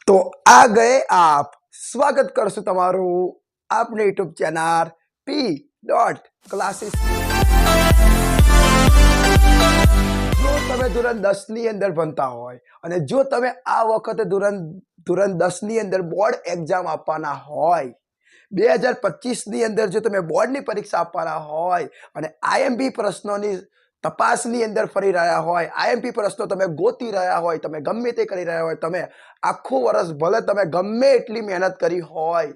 तो आ गए आप। स्वागत करशु तमारू आपने यूट्यूब चैनल P.Classes। जो તમે ધોરણ 10 ની અંદર ભણતા હોય અને જો તમે આ વખતે ધોરણ 10 ની અંદર બોર્ડ એક્ઝામ આપવાના હોય 2025 ની અંદર જો તમે બોર્ડની પરીક્ષા આપવાના હોય અને આઈએમપી પ્રશ્નોની તપાસની અંદર ફરી રહ્યા હોય, આઈએમપી પ્રશ્નો તમે ગોતી રહ્યા હોય, તમે ગમે તે કરી રહ્યા હોય, તમે આખું વર્ષ ભલે તમે ગમે એટલી મહેનત કરી હોય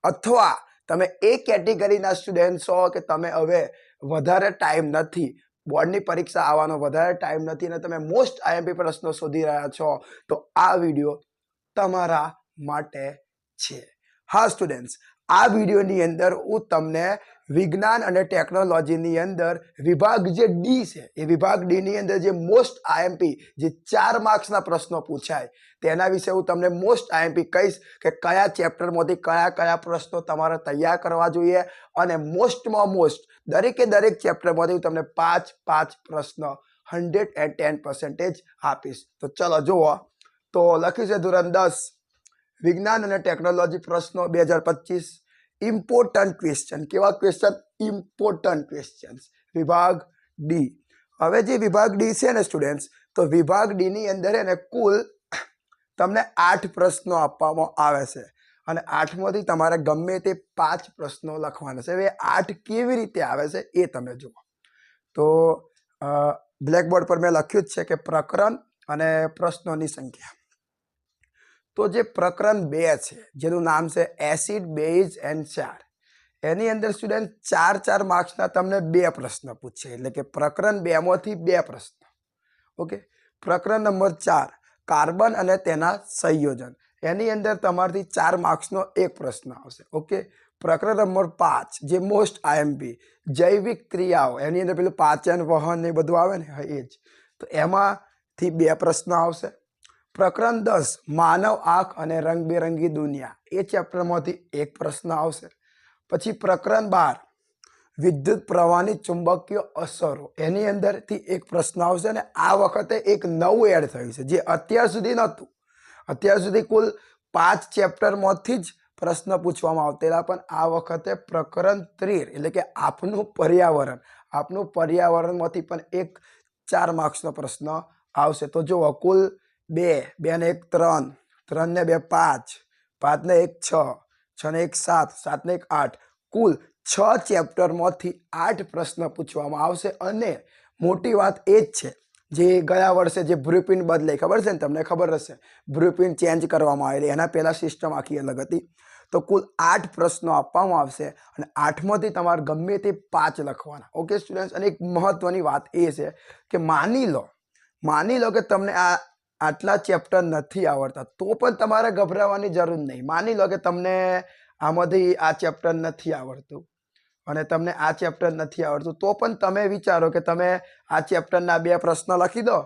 અથવા તમે એ કેટેગરીના સ્ટુડન્ટ છો કે તમે હવે વધારે ટાઈમ નથી, બોર્ડની પરીક્ષા આવવાનો વધારે ટાઈમ નથી અને તમે મોસ્ટ આઈએમપી પ્રશ્નો શોધી રહ્યા છો, તો આ વિડીયો તમારા માટે છે। હા સ્ટુડન્ટ્સ, આ વિડીયોની અંદર હું તમને વિજ્ઞાન અને ટેકનોલોજીની અંદર વિભાગ જે ડી છે એ વિભાગ ડી ની અંદર જે મોસ્ટ આઈએમપી જે 4 માર્ક્સના પ્રશ્નો પૂછાય તેના વિશે હું તમને મોસ્ટ આઈએમપી કહીશ કે કયા ચેપ્ટરમાંથી કયા કયા પ્રશ્નો તમારે તૈયાર કરવા જોઈએ અને મોસ્ટમાં મોસ્ટ દરેકે દરેક ચેપ્ટરમાંથી હું તમને 5 પ્રશ્ન 110% આપીશ। તો ચલો જુઓ, તો લખ્યું છે ધોરણ 10 વિજ્ઞાન અને ટેકનોલોજી પ્રશ્નો 2025 ઇમ્પોર્ટન્ટ ક્વેશ્ચન। કેવા ક્વેશ્ચન? ઇમ્પોર્ટન્ટ ક્વેશ્ચન્સ, વિભાગ ડી। હવે જે વિભાગ ડી છે ને સ્ટુડન્ટ્સ, તો વિભાગ ડી ની અંદર એને કુલ તમને 8 પ્રશ્નો આપવામાં આવે છે અને 8માંથી તમારે ગમે તે 5 પ્રશ્નો લખવાના છે। હવે 8 કેવી રીતે આવે છે એ તમે જુઓ। તો બ્લેકબોર્ડ પર મેં લખ્યું જ છે કે પ્રકરણ અને પ્રશ્નોની સંખ્યા। તો જે પ્રકરણ 2 છે જેનું નામ છે એસિડ, બેઝ એન્ડ ક્ષાર, એની અંદર સ્ટુડન્ટ 4 માર્ક્સના તમને 2 પ્રશ્ન પૂછે, એટલે કે પ્રકરણ 2 માંથી 2 પ્રશ્ન। ઓકે, પ્રકરણ નંબર 4 કાર્બન અને તેના સંયોજન, એની અંદર તમારથી 4 માર્ક્સનો 1 પ્રશ્ન આવશે। ઓકે, પ્રકરણ નંબર 5 જે મોસ્ટ આઈએમપી જૈવિક ક્રિયાઓ, એની અંદર પેલું પાચન, વહન એ બધું આવે ને, એ જ, તો એમાંથી 2 પ્રશ્ન આવશે। પ્રકરણ 10 માનવ આંખ અને રંગબેરંગી દુનિયા, એ ચેપ્ટરમાંથી 1 પ્રશ્ન આવશે। પછી પ્રકરણ 12 વિદ્યુત પ્રવાહની ચુંબકીય અસરો, એની અંદરથી 1 પ્રશ્ન આવશે અને આ વખતે એક નવું એડ થયું છે જે અત્યાર સુધી નહોતું। અત્યાર સુધી કુલ 5 ચેપ્ટરમાંથી જ પ્રશ્ન પૂછવામાં આવતેલા, પણ આ વખતે પ્રકરણ 13 એટલે કે આપનું પર્યાવરણમાંથી પણ 4 માર્ક્સનો પ્રશ્ન આવશે। તો જુઓ, કુલ 2 ને 1 3, 3 ને 2 5, 5 ને 1 6, 6 ને 1 7, 7 ને 1 8, કુલ 6 ચેપ્ટરમાંથી 8 પ્રશ્ન પૂછવામાં આવશે। અને મોટી વાત એ જ છે, જે ગયા વર્ષે જે બ્લુપ્રિન્ટ બદલાઈ, ખબર છે ને તમને? ખબર હશે, બ્લુપ્રિન્ટ ચેન્જ કરવામાં આવેલી, એના પહેલા સિસ્ટમ આખી અલગ હતી। તો કુલ 8 પ્રશ્નો આપવામાં આવશે અને 8માંથી તમારે ગમે તે 5 લખવાના। ઓકે સ્ટુડન્ટ્સ, અને એક મહત્વની વાત એ છે કે માની લો કે તમને આટલા ચેપ્ટર નથી આવડતા, તો પણ તમારે ગભરાવાની જરૂર નહીં। માની લો કે તમને આમાંથી આ ચેપ્ટર નથી આવડતું અને તમને આ ચેપ્ટર નથી આવડતું, તો પણ તમે વિચારો કે તમે આ ચેપ્ટરના 2 પ્રશ્ન લખી દો,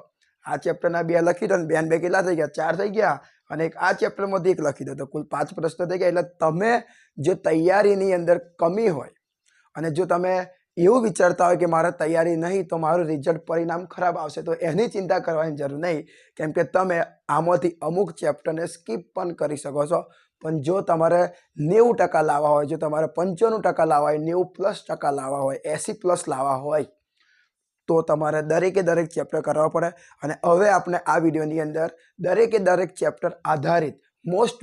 આ ચેપ્ટરના 2 લખી દો, 2 ને 2 કેટલા થઈ ગયા? 4 થઈ ગયા, અને એક આ ચેપ્ટરમાંથી 1 લખી દો, તો કુલ 5 પ્રશ્ન થઈ ગયા। એટલે તમે જે તૈયારીની અંદર કમી હોય અને જો તમે એવું વિચારતા હોય કે મારે તૈયારી નહીં તો મારું રિઝલ્ટ પરિણામ ખરાબ આવશે, તો એની ચિંતા કરવાની જરૂર નહીં, કેમ કે તમે આમાંથી અમુક ચેપ્ટરને સ્કીપ પણ કરી શકો છો। પણ જો તમારે 90% લાવવા હોય, જો તમારે 95% લાવવા હોય, 90+ લાવવા હોય, 80+ લાવવા હોય, તો તમારે દરેકે દરેક ચેપ્ટર કરવા પડે। અને હવે આપણે આ વિડીયોની અંદર દરેકે દરેક ચેપ્ટર આધારિત મોસ્ટ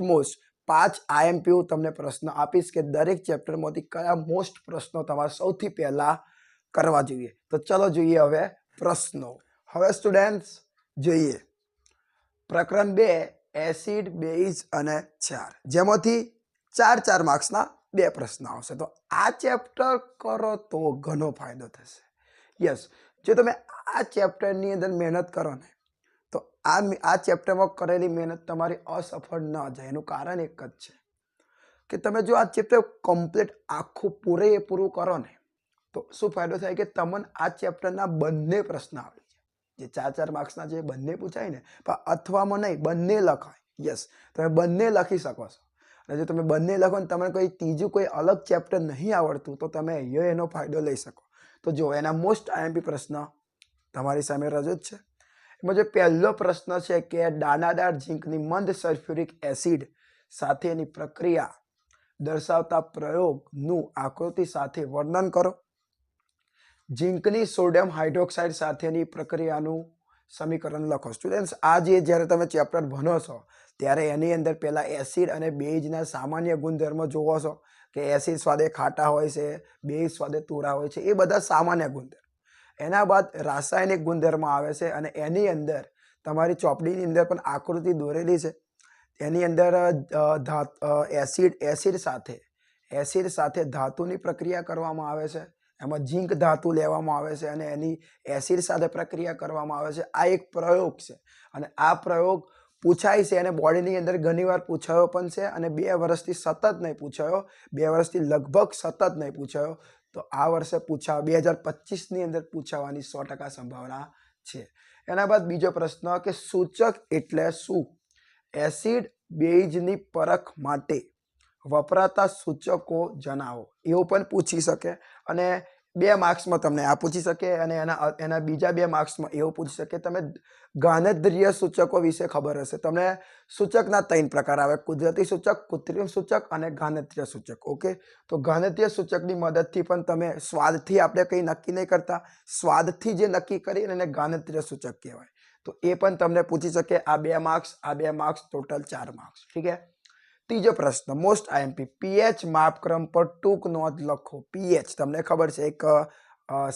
5 આઈએમપી હું તમને પ્રશ્ન આપીશ કે દરેક ચેપ્ટરમાંથી કયા મોસ્ટ પ્રશ્નો તમારે સૌથી પહેલા કરવા જોઈએ। તો ચલો જોઈએ હવે પ્રશ્નો। હવે સ્ટુડન્ટ્સ જોઈએ પ્રકરણ 2 એસિડ, બેઝ અને ક્ષાર, જેમાંથી 4 માર્ક્સના 2 પ્રશ્ન આવશે। તો આ ચેપ્ટર કરો તો ઘણો ફાયદો થશે। યસ, જો તમે આ ચેપ્ટરની અંદર મહેનત કરો ને, તો આ ચેપ્ટરમાં કરેલી મહેનત તમારી અસફળ ન જાય। એનું કારણ એક જ છે કે તમે જો આ ચેપ્ટર કમ્પ્લીટ આખું પૂરેપૂરું કરો ને, તો શું ફાયદો થાય કે તમને આ ચેપ્ટરના બંને પ્રશ્ન આવડી જાય। જે 4 માર્ક્સના જે બંને પૂછાય ને, પણ અથવામાં નહીં, બંને લખાય। યસ, તમે બંને લખી શકો છો। અને જો તમે બંને લખો ને તમને કોઈ ત્રીજું કોઈ અલગ ચેપ્ટર નહીં આવડતું, તો તમે અહીંયા એનો ફાયદો લઈ શકો। તો જો એના મોસ્ટ આઈએમપી પ્રશ્ન તમારી સામે રજૂ જ છે। એમાં જે પહેલો પ્રશ્ન છે કે દાણાદાર ઝીંકની મંદ સલ્ફ્યુરિક એસિડ સાથેની પ્રક્રિયા દર્શાવતા પ્રયોગનું આકૃતિ સાથે વર્ણન કરો. ઝીંકની સોડિયમ હાઇડ્રોક્સાઇડ સાથેની પ્રક્રિયાનું સમીકરણ લખો. સ્ટુડન્ટ્સ, આ જ્યારે તમે ચેપ્ટર ભણો છો ત્યારે એની અંદર પહેલા એસિડ અને બેઝના સામાન્ય ગુણધર્મો જોવો છો કે એસિડ સ્વાદે ખાટા હોય છે, બેઝ સ્વાદે તુરા હોય છે, એ બધા સામાન્ય ગુણધર્મ. એના બાદ રાસાયણિક ગુણધર્મ આવે છે અને એની અંદર તમારી ચોપડીની અંદર પણ આકૃતિ દોરેલી છે. એની અંદર એસિડ સાથે ધાતુની પ્રક્રિયા કરવામાં આવે છે. એમાં ઝીંક ધાતુ લેવામાં આવે છે અને એની એસિડ સાથે પ્રક્રિયા કરવામાં આવે છે. આ એક પ્રયોગ છે અને આ પ્રયોગ પૂછાય છે અને બોડીની અંદર ઘણીવાર પૂછાયો પણ છે અને 2 વર્ષથી સતત નહીં પૂછાયો, 2 વર્ષથી લગભગ સતત નહીં પૂછાયો. તો આ વર્ષે 2025ની અંદર પૂછાવાની 100% સંભાવના છે. એના બાદ બીજો પ્રશ્ન કે સૂચક એટલે શું? એસિડ બેઝની પરખ માટે વપરાતા સૂચકો જણાવો. એવું પણ પૂછી શકે અને 2 માર્ક્સમાં તમને આ પૂછી શકે અને એના બીજા 2 માર્ક્સમાં એવું પૂછી શકે. તમે ઘાનેદ્રીય સૂચકો વિશે ખબર હશે. તમને સૂચકના 3 પ્રકાર આવે: કુદરતી સૂચક, કૃત્રિમ સૂચક અને ઘાનેદ્રીય સૂચક. ઓકે, તો ઘાનેદ્રીય સૂચકની મદદથી પણ તમે સ્વાદથી આપણે કંઈ નક્કી નહીં કરતા, સ્વાદથી જે નક્કી કરી એને ઘાનેદ્રીય સૂચક કહેવાય. તો એ પણ તમને પૂછી શકે. આ 2 માર્ક્સ, આ 2 માર્ક્સ, ટોટલ 4 માર્ક્સ. ઠીક છે. ત્રીજો પ્રશ્ન, મોસ્ટ આઈએમપી, પીએચ માપક્રમ પર ટૂંક નોંધ લખો. પીએચ તમને ખબર છે, એક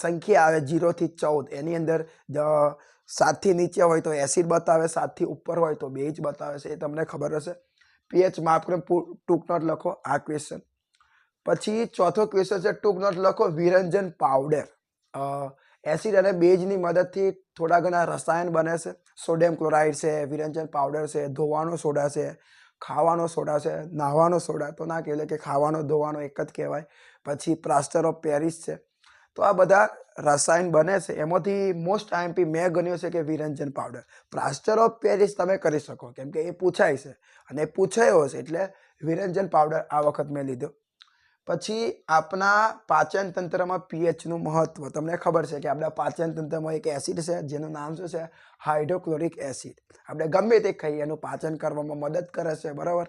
સંખ્યા આવે 0 થી 14. એની અંદર 7 થી નીચે હોય તો એસિડ બતાવે, 7 થી ઉપર હોય તો બેઝ બતાવે છે. એ તમને ખબર હશે. પીએચ માપક્રમ ટૂંક નોંધ લખો. આ ક્વેશ્ચન. પછી ચોથો ક્વેશ્ચન છે ટૂંક નોંધ લખો. વિરંજન પાવડર એસિડ અને બેઝની મદદથી થોડા ઘણા રસાયણ બને છે. સોડિયમ ક્લોરાઇડ છે, વિરંજન પાવડર છે, ધોવાનો સોડા છે, ખાવાનો સોડા છે, નાહવાનો સોડા તો ના કહેવાય, કે ખાવાનો ધોવાનો એક જ કહેવાય. પછી પ્લાસ્ટર ઓફ પેરિસ છે. તો આ બધા રસાયણ બને છે. એમાંથી મોસ્ટ આઈએમપી મેં ગણ્યો છે કે વિરંજન પાવડર. પ્લાસ્ટર ઓફ પેરિસ તમે કરી શકો કેમ કે એ પૂછાય છે અને એ પૂછાયો છે એટલે વિરંજન પાવડર આ વખત મેં લીધો. પછી આપણા પાચન તંત્રમાં પીએચનું મહત્વ તમને ખબર છે કે આપણા પાચન તંત્રમાં એક એસિડ છે જેનું નામ શું છે? Hydrochloric acid. આપણે ગમે તે ખાઈએ એનું પાચન કરવામાં મદદ કરે છે, બરાબર?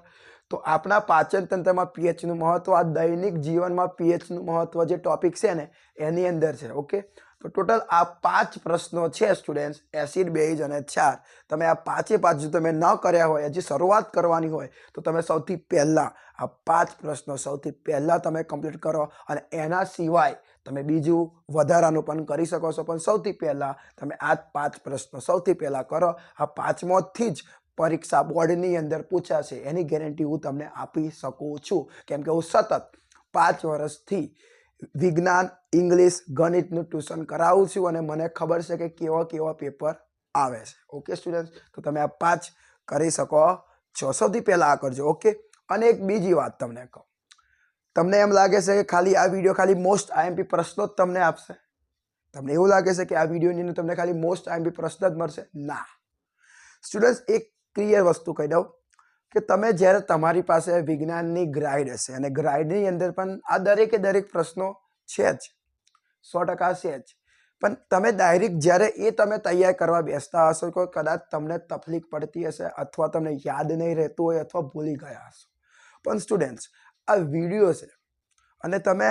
તો આપણા પાચન તંત્રમાં પીએચનું મહત્વ, આ દૈનિક જીવનમાં પીએચનું મહત્વ જે ટોપિક છે ને એની અંદર છે. ઓકે, તો ટોટલ આ 5 પ્રશ્નો છે સ્ટુડન્ટ્સ, એસિડ, બેઝ અને ક્ષાર. તમે આ 5 જો તમે ન કર્યા હોય, હજી શરૂઆત કરવાની હોય તો તમે સૌથી પહેલા આ 5 પ્રશ્નો સૌથી પહેલા તમે કમ્પ્લીટ કરો અને એના સિવાય તમે બીજું વધારાનું પણ કરી શકો છો. પણ સૌથી પહેલા તમે આ 5 પ્રશ્નો સૌથી પહેલા કરો. આ 5મોથી જ પરીક્ષા બોર્ડની અંદર પૂછાશે એની ગેરંટી હું તમને આપી શકું છું કેમ કે હું સતત 5 વર્ષથી વિજ્ઞાન, ઇંગ્લિશ, ગણિતનું ટ્યુશન કરાવું છું અને મને ખબર છે કે કેવા પેપર આવે છે. ઓકે સ્ટુડન્ટ, તો તમે આ 5 કરી શકો છો. સૌથી પહેલા આ કરજો. ઓકે, અને એક બીજી વાત તમને કહું. તમને એમ લાગે છે કે ખાલી આ વિડીયો ખાલી મોસ્ટ આઈએમપી પ્રશ્નો જ તમને આપશે? તમને એવું લાગે છે કે આ વિડીયોની અંદર તમને ખાલી મોસ્ટ આઈએમપી પ્રશ્ન જ મળશે? ના સ્ટુડન્ટ્સ, એક ક્લિયર વસ્તુ કહી દઉં કે તમે જ્યારે તમારી પાસે વિજ્ઞાનની ગ્રાઇડ હશે અને ગ્રાઇડની અંદર પણ આ દરેક પ્રશ્નો છે જ, 100% છે જ. પણ તમે ડાયરેક્ટ જ્યારે તમે તૈયાર કરવા બેસતા હશો તો કદાચ તમને તકલીફ પડતી હશે અથવા તમને યાદ નહીં રહેતું હોય અથવા ભૂલી ગયા હશો. પણ સ્ટુડન્ટ્સ, આ વિડીયો છે અને તમે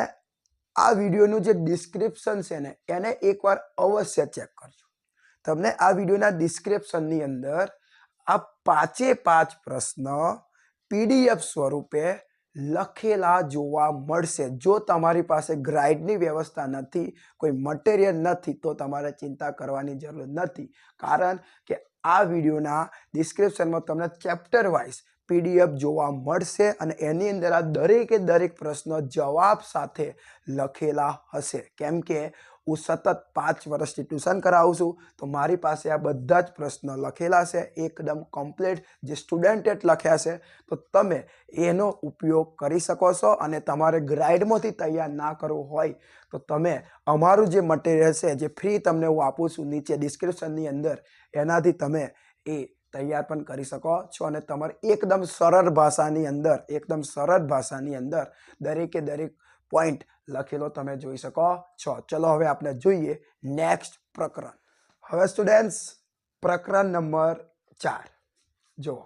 આ વિડીયોનું જે ડિસ્ક્રિપ્શન છે ને એને એકવાર અવશ્ય ચેક કરજો. તમને આ વિડીયોના ડિસ્ક્રિપ્શનની અંદર આ 5 પ્રશ્ન PDF સ્વરૂપે લખેલા જોવા મળશે. જો તમારી પાસે ગ્રાઇડની વ્યવસ્થા નથી, કોઈ મટીરિયલ નથી, તો તમારે ચિંતા કરવાની જરૂર નથી. કારણ કે આ વિડીયોના ડિસ્ક્રિપ્શનમાં તમને ચેપ્ટર વાઇઝ PDF જોવા મળશે અને એની અંદર આ દરેક પ્રશ્ન જવાબ સાથે લખેલા હશે. કેમ કે હું સતત 5 વર્ષથી ટ્યુશન કરાવું છું તો મારી પાસે આ બધા જ પ્રશ્નો લખેલા છે, એકદમ કમ્પ્લીટ, જે સ્ટુડન્ટે લખ્યા છે. તો તમે એનો ઉપયોગ કરી શકો છો અને તમારે ગ્રાઇડમાંથી તૈયાર ના કરવું હોય તો તમે અમારું જે મટીરિયલ છે, જે ફ્રી તમને હું આપું છું નીચે ડિસ્ક્રિપ્શનની અંદર, એનાથી તમે એ તૈયાર પણ કરી શકો છો અને તમારે એકદમ સરળ ભાષાની અંદર દરેક પોઈન્ટ લખેલો તમે જોઈ શકો છો. ચલો હવે આપણે જોઈએ નેક્સ્ટ પ્રકરણ. હવે સ્ટુડન્ટ્સ, પ્રકરણ નંબર 4 જુઓ,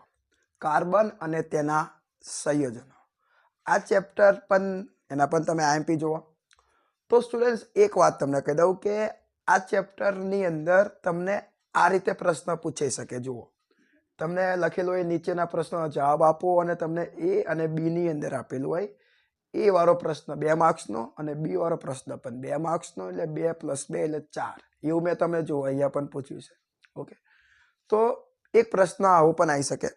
કાર્બન અને તેના સંયોજનો. આ ચેપ્ટર પણ એના પણ તમે આઈએમપી જુઓ. તો સ્ટુડન્ટ્સ એક વાત તમને કહી દઉં કે આ ચેપ્ટરની અંદર તમને આ રીતે પ્રશ્ન પૂછાઈ શકે. જુઓ, તમને લખેલું હોય નીચેના પ્રશ્નનો જવાબ આપો અને તમને એ અને બી ની અંદર આપેલું હોય એ વાળો પ્રશ્ન 2 માર્ક્સનો અને બી વાળો પ્રશ્ન પણ 2 માર્ક્સનો, એટલે 2 + 2 એટલે 4. એવું મેં તમે જુઓ અહીંયા પણ પૂછ્યું છે. ઓકે, તો એક પ્રશ્ન આવો પણ આવી શકે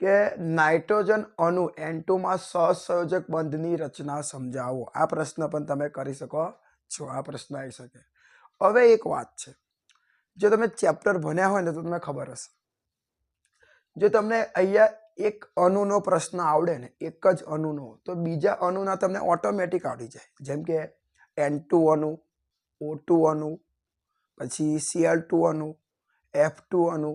કે નાઇટ્રોજન અણુ N2 માં સહસંયોજક બંધની રચના સમજાવો. આ પ્રશ્ન પણ તમે કરી શકો છો. આ પ્રશ્ન આવી શકે. હવે એક વાત છે, જો તમે ચેપ્ટર ભણ્યા હોય ને તો તમને ખબર હશે, જો તમને અહીંયા એક અણુનો પ્રશ્ન આવડે ને, એક જ અણુનો, તો બીજા અણુના તમને ઓટોમેટિક આવડી જાય. જેમ કે N2 અણુ, O2 અણુ, પછી Cl2 અણુ, F2 અણુ,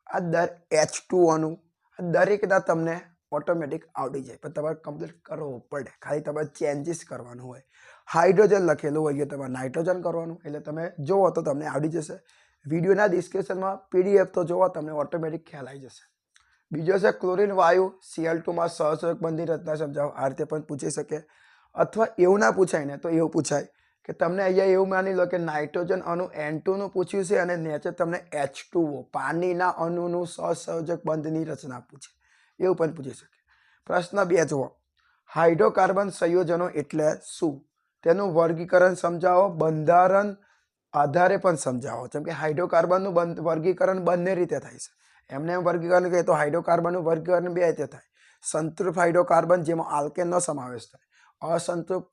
આ H2 અણુ, આ દરેકના તમને ઓટોમેટિક આવડી જાય. પણ તમારે કમ્પ્લીટ કરવો પડે, ખાલી તમારે ચેન્જીસ કરવાનું હોય. હાઇડ્રોજન લખેલું હોય તો તમારે નાઇટ્રોજન કરવાનું, એટલે તમે જુઓ તો તમને આવડી જશે. વિડીયોના ડિસ્ક્રિપ્શનમાં PDF તો જોવો, તમને ઓટોમેટિક ખ્યાલ આવી જશે. બીજો છે ક્લોરીન વાયુ Cl2 માં સહસંયોજક બંધની રચના સમજાવો. આ રીતે પણ પૂછી શકે. અથવા એવું ના પૂછાય ને તો એવું પૂછાય કે તમને અહીંયા એવું માની લો કે નાઇટ્રોજન અણુ N2 નું પૂછ્યું છે અને નીચે તમને H2O પાણીના અણુનું સહસંયોજક બંધની રચના પૂછે, એવું પણ પૂછી શકે. પ્રશ્ન 2 જુઓ, હાઇડ્રોકાર્બન સંયોજનો એટલે શું? તેનું વર્ગીકરણ સમજાવો. બંધારણ આધારે પણ સમજાવો. જેમ કે હાઇડ્રોકાર્બનનું વર્ગીકરણ બંને રીતે થાય છે. એમને વર્ગીકરણ કહીએ તો હાઇડ્રોકાર્બનનું વર્ગીકરણ 2 રીતે થાય. સંતૃપ્ત હાઇડ્રોકાર્બન, જેમાં આલ્કેનનો સમાવેશ થાય. અસંતૃપ્ત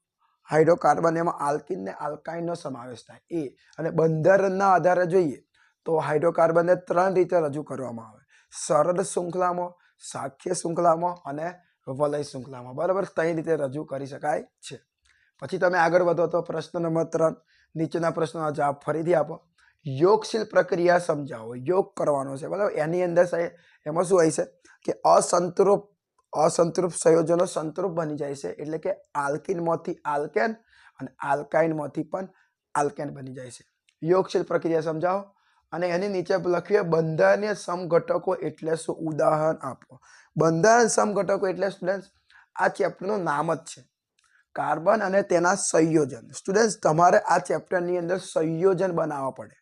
હાઇડ્રોકાર્બન, એમાં આલ્કીન ને આલ્કાઇનનો સમાવેશ થાય. એ અને બંધારણના આધારે જોઈએ તો હાઇડ્રોકાર્બનને 3 રીતે રજૂ કરવામાં આવે: સરળ શૃંખલામાં, શાખીય શૃંખલામાં અને વલય શૃંખલામાં. બરાબર, 3 રીતે રજૂ કરી શકાય છે. પછી તમે આગળ વધો તો પ્રશ્ન નંબર 3, નીચેના પ્રશ્નોના જવાબ ફરીથી આપો. યોગશીલ પ્રક્રિયા સમજાવો. યોગ કરવાનો છે, બરાબર. એની અંદર એમાં શું હોય છે કે અસંતૃપ્ત સંયોજનો સંતૃપ્ત બની જાય છે, એટલે કે આલ્કીનમાંથી આલ્કેન અને આલ્કાઇનમાંથી પણ આલ્કેન બની જાય છે. યોગશીલ પ્રક્રિયા સમજાવો. અને એની નીચે લખ્યું બંધારણીય સમઘટકો એટલે શું? ઉદાહરણ આપો. બંધારણ સમઘટકો એટલે સ્ટુડન્ટ્સ આ ચેપ્ટરનું નામ જ છે, કાર્બન અને તેના સંયોજન. સ્ટુડન્ટ્સ તમારે આ ચેપ્ટરની અંદર સંયોજન બનાવવા પડે.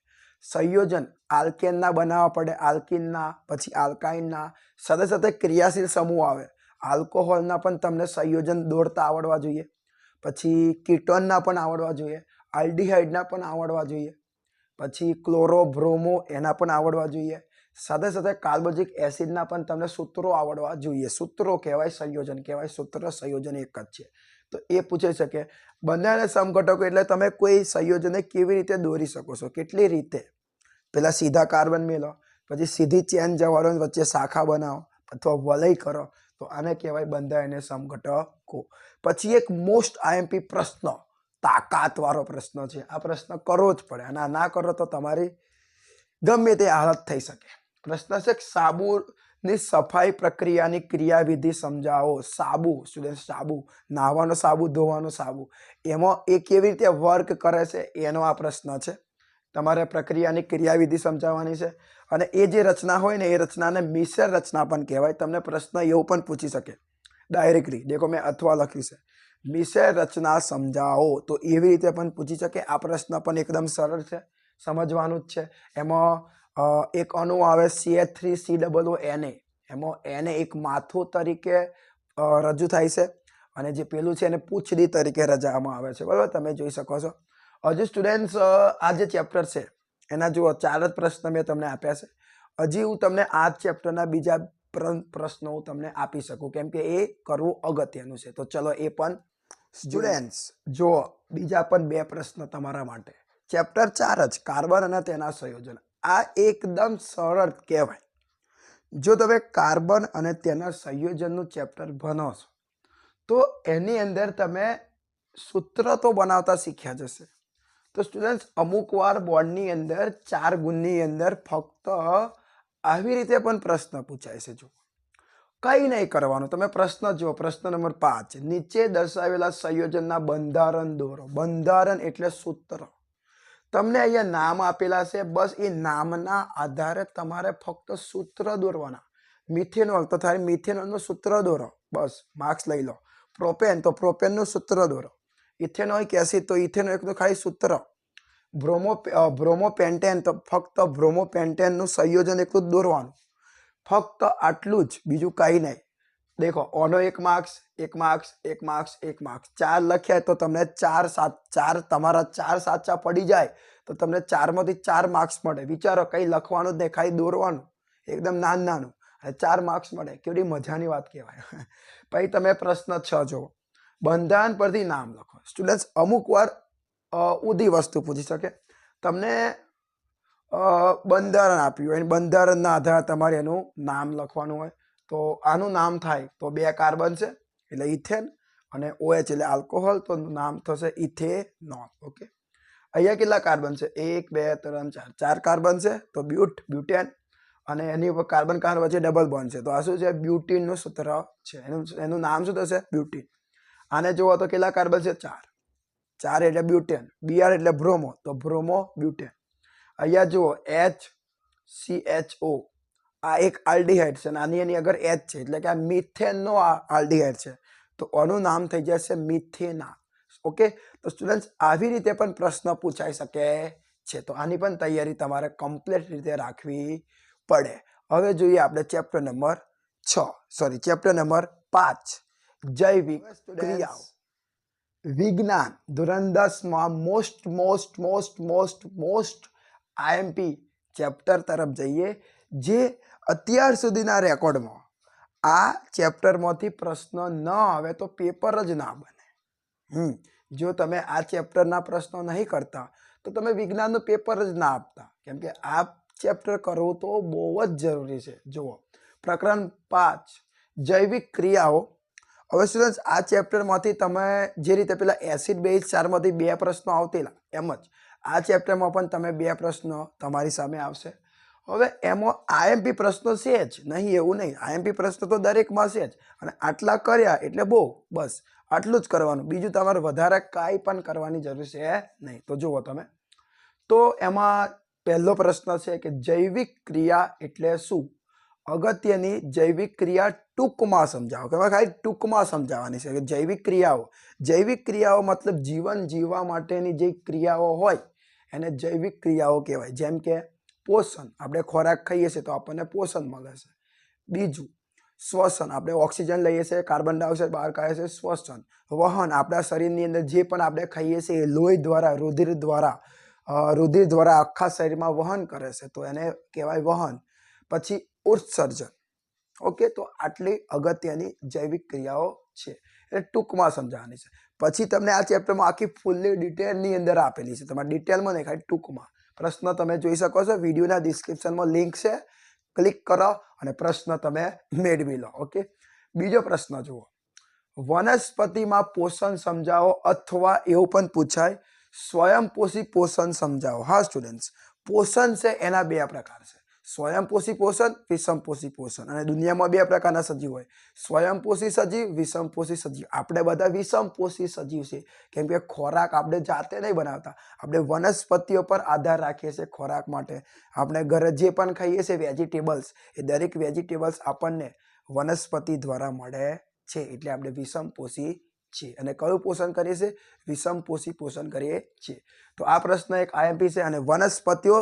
સંયોજન આલ્કેનના બનાવવા પડે, આલ્કીનના, પછી આલ્કાઇનના. સાથે સાથે ક્રિયાશીલ સમૂહ આવે. આલ્કોહોલના પણ તમને સંયોજન દોરતા આવડવા જોઈએ. પછી કીટોનના પણ આવડવા જોઈએ. આલ્ડીહાઇડના પણ આવડવા જોઈએ. પછી ક્લોરો, બ્રોમો, એના પણ આવડવા જોઈએ. સાથે સાથે કાર્બોક્સિલિક એસિડના પણ તમને સૂત્રો આવડવા જોઈએ. સૂત્રો કહેવાય, સંયોજન કહેવાય. સૂત્ર સંયોજન એક જ છે. તો એ પૂછાઈ શકે. બંધારણીય સમઘટકો એટલે તમે કોઈ સંયોજનને કેવી રીતે દોરી શકો છો, કેટલી રીતે. પેલા સીધા કાર્બન મેળવો, પછી સીધી ચેન જવાળો વચ્ચે શાખા બનાવો અથવા વલય કરો, તો આને કહેવાય બંધારણીય સમઘટકો. પછી એક મોસ્ટ આઈએમપી પ્રશ્ન, તાકાત વાળો પ્રશ્ન છે. આ પ્રશ્ન કરવો જ પડે, અને ના કરો તો તમારી ગમે તે હાલત થઈ શકે. પ્રશ્ન છે સાબુની સફાઈ પ્રક્રિયાની ક્રિયાવિધિ સમજાવો. સાબુ, સ્ટુડન્ટ, સાબુ, નાહવાનો સાબુ, ધોવાનો સાબુ, એમાં એ કેવી રીતે વર્ક કરે છે એનો આ પ્રશ્ન છે. તમારે પ્રક્રિયાની ક્રિયાવિધિ સમજાવવાની છે. અને એ જે રચના હોય ને એ રચનાને મિશ્ર રચના પણ કહેવાય. તમને પ્રશ્ન એવું પણ પૂછી શકે ડાયરેક્ટલી. દેખો મેં અથવા લખ્યું છે, મિશ્ર રચના સમજાવો, તો એવી રીતે પણ પૂછી શકે. આ પ્રશ્ન પણ એકદમ સરળ છે, સમજવાનું જ છે. એમાં એક અણુ આવે CH3COO, એમાં એને એક માથું તરીકે રજૂ થાય છે, અને જે પેલું છે એને પૂંછડી તરીકે રચવામાં આવે છે. બરાબર, તમે જોઈ શકો છો. હજુ સ્ટુડન્ટ્સ આ જે ચેપ્ટર છે એના જુઓ 4 જ પ્રશ્ન મેં તમને આપ્યા છે. હજી હું તમને આ ચેપ્ટરના બીજા પ્રશ્નો હું તમને આપી શકું, કેમ કે એ કરવું અગત્યનું છે. તો ચલો એ પણ સ્ટુડન્ટ્સ જુઓ, બીજા પણ 2 પ્રશ્ન તમારા માટે. ચેપ્ટર 4 જ, કાર્બન અને તેના સંયોજન. આ એકદમ સરળ કહેવાય. જો તમે કાર્બન અને તેના સંયોજનનું ચેપ્ટર ભણો છો તો એની અંદર તમે સૂત્ર તો બનાવતા શીખ્યા જશે. તો સ્ટુડન્ટ્સ અમુક વાર બોર્ડની અંદર 4 ગુણની અંદર ફક્ત આવી રીતે પણ પ્રશ્ન પૂછાય છે. જો કંઈ નહીં કરવાનું, તમે પ્રશ્ન જુઓ. પ્રશ્ન નંબર 5, નીચે દર્શાવેલા સંયોજનના બંધારણ દોરો. બંધારણ એટલે સૂત્ર. તમને અહીંયા નામ આપેલા છે, બસ એ નામના આધારે તમારે ફક્ત સૂત્ર દોરવાના. મિથેનોલ તો થાય મિથેનોલનું સૂત્ર દોરો, બસ માર્ક્સ લઈ લો. પ્રોપેન તો પ્રોપેનનું સૂત્ર દોરો. ઇથેનોઇક એસિડ તો ઇથેનોઇકનું ખાલી સૂત્ર. બ્રોમોપેન્ટેન તો ફક્ત બ્રોમોપેન્ટેનનું સંયોજન એકલું જ દોરવાનું. ફક્ત આટલું જ, બીજું કંઈ નહીં. દેખો ઓનો 1 માર્ક્સ 1 માર્ક્સ 1 માર્ક્સ 1 માર્ક્સ 4 લખ્યા તો તમને 4 તમારા 4 સાચા પડી જાય તો તમને 4 માંથી 4 માર્ક્સ મળે. વિચારો, કંઈ લખવાનું જ નહીં, ખાલી દોરવાનું, એકદમ નાનું અને 4 માર્ક્સ મળે. કેવડી મજાની વાત કહેવાય. પછી તમે પ્રશ્ન 6 જુઓ. બંધારણ પરથી નામ લખો. સ્ટુડન્ટ્સ, અમુક વાર ઊંધી વસ્તુ પૂછી શકે. તમને બંધારણ આપ્યું હોય, બંધારણના આધારે તમારે એનું નામ લખવાનું હોય. તો આનું નામ થાય તો 2 કાર્બન છે એટલે ઇથેન, અને OH એટલે આલ્કોહોલ, તો નામ થશે ઇથેનોલ. ઓકે, અહીંયા કેટલા કાર્બન છે? 1 2 3 4, 4 કાર્બન છે તો બ્યુટેન, અને એની ઉપર કાર્બન કાર્બન વચ્ચે ડબલ બોન્ડ છે તો આ શું છે? બ્યુટીનનું સૂત્ર છે. એનું નામ શું થશે? બ્યુટીન. આને જુઓ તો કેટલા કાર્બન છે? 4. 4 એટલે બ્યુટેન. Br એટલે બ્રોમો, તો બ્રોમો બ્યુટેન. અહીંયા જુઓ HCHO, આ એક આલ્ડીહાઇડ છે અને આની એની આગળ H છે એટલે કે આ મિથેનનો આલ્ડીહાઇડ છે, તો આનું નામ થઈ જશે મિથેના. ઓકે, તો સ્ટુડન્ટ્સ આવી રીતે પણ પ્રશ્ન પૂછાઈ શકે છે. તો આની પણ તૈયારી તમારે કમ્પ્લીટ રીતે રાખવી પડે. હવે જોઈએ આપણે ચેપ્ટર નંબર 5, જૈવિક ક્રિયાઓ. વિજ્ઞાન ધોરણ 10માં મોસ્ટ IMP ચેપ્ટર તરફ જઈએ, જે અત્યાર સુધીના રેકોર્ડમાં આ ચેપ્ટરમાંથી પ્રશ્ન ન આવે તો પેપર જ ના બને. જો તમે આ ચેપ્ટરના પ્રશ્નો નહીં કરતા તો તમે વિજ્ઞાનનું પેપર જ ના આપતા, કેમ કે આ ચેપ્ટર કરવું તો બહુ જ જરૂરી છે. જુઓ, પ્રકરણ 5 જૈવિક ક્રિયાઓ. હવે સ્ટુડન્ટ્સ, આ ચેપ્ટરમાંથી તમે જે રીતે પેલા એસિડ બેઝ 4માંથી 2 પ્રશ્નો આવતેલા, એમ જ આ ચેપ્ટરમાં પણ તમે 2 પ્રશ્નો તમારી સામે આવશે. હવે એમાં IMP પ્રશ્નો છે જ નહીં એવું નહીં, IMP પ્રશ્નો તો દરેકમાં છે જ, અને આટલા કર્યા એટલે બહુ, બસ આટલું જ કરવાનું, બીજું તમારે વધારે કાંઈ પણ કરવાની જરૂર છે નહીં. તો જુઓ તમે, તો એમાં પહેલો પ્રશ્ન છે કે જૈવિક ક્રિયા એટલે શું? અગત્યની જૈવિક ક્રિયા ટૂંકમાં સમજાવો. કે ખાલી ટૂંકમાં સમજાવવાની છે કે જૈવિક ક્રિયાઓ મતલબ જીવન જીવવા માટેની જે ક્રિયાઓ હોય એને જૈવિક ક્રિયાઓ કહેવાય. જેમ કે પોષણ, આપણે ખોરાક ખાઈએ છીએ તો આપણને પોષણ મળે છે. બીજું શ્વસન, આપણે ઓક્સિજન લઈએ છીએ, કાર્બન ડાયોક્સાઇડ બહાર કાઢે છે, શ્વસન. વહન, આપણા શરીરની અંદર જે પણ આપણે ખાઈએ છીએ એ લોહી દ્વારા, રુધિર દ્વારા આખા શરીરમાં વહન કરે છે તો એને કહેવાય વહન. પછી ઉત્સર્જન. ઓકે, તો આટલી અગત્યની જૈવિક ક્રિયાઓ છે, એટલે ટૂંકમાં સમજાવવાની છે. પછી તમને આ ચેપ્ટરમાં આખી ફૂલ્લી ડિટેલની અંદર આપેલી છે, તમારે ડિટેલમાં નહીં, ખાલી ટૂંકમાં. પ્રશ્ન તમે જોઈ શકો છો, વિડીયોના ડિસ્ક્રિપ્શનમાં લિંક છે, ક્લિક કરો અને પ્રશ્ન તમે મેળવી લો. ઓકે, બીજો પ્રશ્ન જુઓ. વનસ્પતિમાં પોષણ સમજાવો, અથવા એવું પણ પૂછાય સ્વયંપોષી પોષણ સમજાવો. હા સ્ટુડન્ટ્સ, પોષણ છે એના 2 પ્રકાર છે, સ્વયંપોષી પોષણ, વિષમપોષી પોષણ. અને દુનિયામાં 2 પ્રકારના સજીવ હોય, સ્વયંપોષી સજીવ, વિષમપોષી સજીવ. આપણે બધા વિષમપોષી સજીવ છે, કેમ કે ખોરાક આપણે જાતે નહીં બનાવતા, આપણે વનસ્પતિઓ પર આધાર રાખીએ છીએ ખોરાક માટે. આપણે ઘરે જે પણ ખાઈએ છીએ વેજીટેબલ્સ, એ દરેક વેજીટેબલ્સ આપણને વનસ્પતિ દ્વારા મળે છે, એટલે આપણે વિષમપોષી છીએ. અને કયું પોષણ કરીએ છીએ? વિષમપોષી પોષણ કરીએ છીએ. તો આ પ્રશ્ન એક IMP છે. અને વનસ્પતિઓ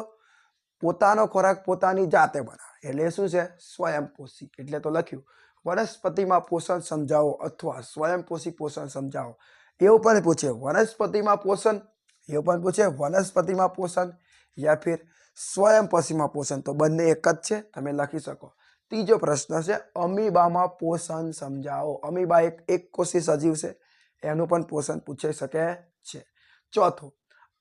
પોતાનો ખોરાક પોતાની જાતે બનાવે એટલે શું છે? સ્વયંપોષી. એટલે તો લખ્યું વનસ્પતિમાં પોષણ સમજાવો અથવા સ્વયંપોષી પોષણ સમજાવો. એવું પણ પૂછે વનસ્પતિમાં પોષણ, એવું પણ પૂછે વનસ્પતિમાં પોષણ યા ફિર સ્વયંપોષીમાં પોષણ, તો બંને એક જ છે, તમે લખી શકો. ત્રીજો પ્રશ્ન છે અમીબામાં પોષણ સમજાવો. અમીબા એક કોષી સજીવ છે, એનું પણ પોષણ પૂછાઈ શકે છે. ચોથું,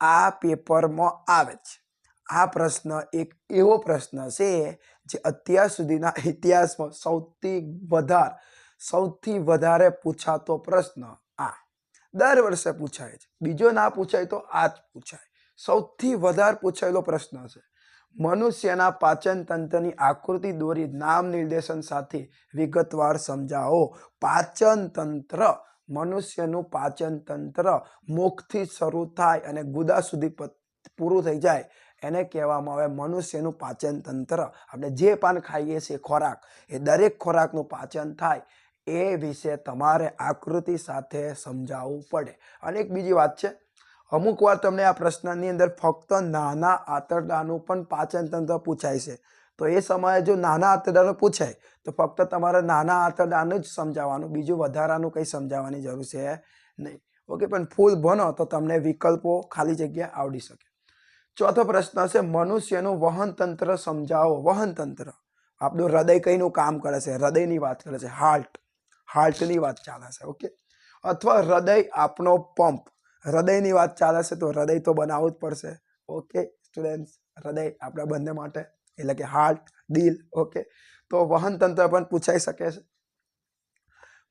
આ પેપરમાં આવે છે. આ પ્રશ્ન એક એવો પ્રશ્ન છે જે અત્યાર સુધીના ઇતિહાસમાં સૌથી વધારે પૂછાતો પ્રશ્ન આ દર વર્ષે પૂછાય છે. બીજો ના પૂછાય તો આ જ પૂછાય. સૌથી વધારે પૂછાયેલો પ્રશ્ન છે. મનુષ્યના પાચન તંત્રની આકૃતિ દોરી નામ નિર્દેશન સાથે વિગતવાર સમજાવો. પાચન તંત્ર, મનુષ્યનું પાચન તંત્ર મુખથી શરૂ થાય અને ગુદા સુધી પૂરું થઈ જાય એને કહેવામાં આવે મનુષ્યનું પાચન તંત્ર. આપણે જે પાન ખાઈએ છીએ ખોરાક, એ દરેક ખોરાકનું પાચન થાય એ વિશે તમારે આકૃતિ સાથે સમજાવવું પડે. અને એક બીજી વાત છે, અમુક વાર તમને આ પ્રશ્નની અંદર ફક્ત નાના આંતરડાનું પણ પાચન તંત્ર પૂછાય છે. તો એ સમયે જો નાના આંતરડાનું પૂછાય તો ફક્ત તમારે નાના આંતરડાનું જ સમજાવવાનું, બીજું વધારાનું કંઈ સમજાવવાની જરૂર છે નહીં. ઓકે, પણ ફૂલ ભણો તો તમને વિકલ્પો ખાલી જગ્યા આવડી શકે. ચોથો પ્રશ્ન છે મનુષ્યનું વહન તંત્ર સમજાવો. વહન તંત્ર, આપણું હૃદય કઈનું કામ કરે છે, હૃદયની વાત કરે છે, હાર્ટની વાત ચાલે છે. ઓકે, અથવા હૃદય આપણો પંપ, હૃદયની વાત ચાલે છે તો હૃદય તો બનાવવું જ પડશે. ઓકે સ્ટુડન્ટ, હૃદય આપણા બંને માટે, એટલે કે હાર્ટ, દિલ. ઓકે, તો વહન તંત્ર પણ પૂછાઈ શકે છે.